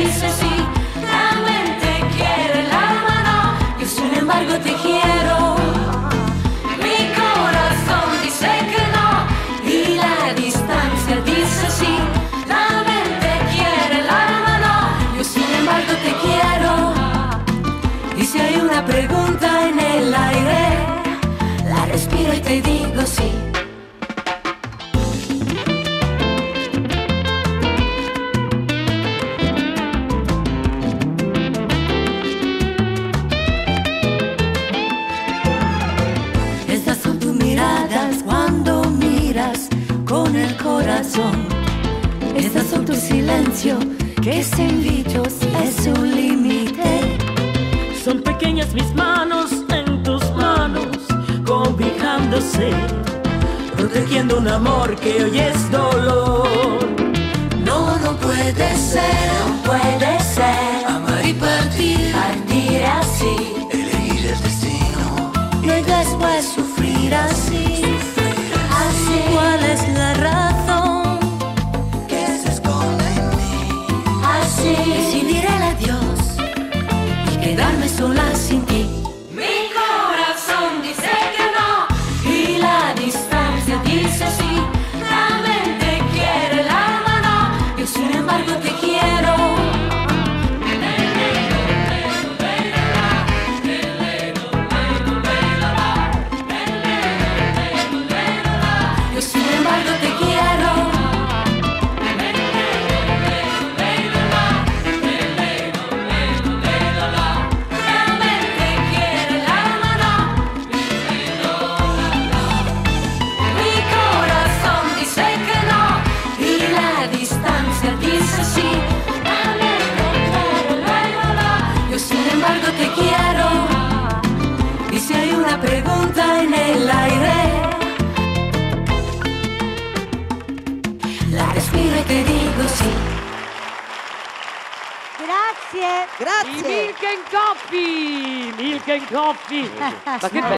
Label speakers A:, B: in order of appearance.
A: dice sí, la mente quiere, el alma no, yo sin embargo te quiero. Mi corazón dice que no y la distancia dice sí, la mente quiere, el alma no, yo sin embargo te quiero. Y si hay una pregunta en el aire, la respiro y te digo sí. Estas son tus miradas cuando miras con el corazón. Estas son tus silencios que sin dichos es un límite.
B: Son pequeñas mis manos en tus manos, cobijándose, protegiendo un amor que hoy es dolor.
A: No, no puede ser, no puede ser amar y partir así,
C: elegir el destino
A: y después sufrir así. ¿Cuál es la razón
C: que se esconde en mí.
A: así? Decidir el adiós y quedarme sola sin ti. Mi corazón dice que no y la distancia dice sí, la mente quiere, el alma no, yo sin embargo te quiero. Yo sin embargo te quiero. La mente quiere, el alma no. Mi corazón dice que no y la distancia dice sí, la mente quiere, el alma no. Yo sin embargo te quiero. Y si hay una pregunta en el aire, la respiro y te digo sí.
D: Grazie.
E: I Milk and Coffee! Milk and Coffee! Ma che bello!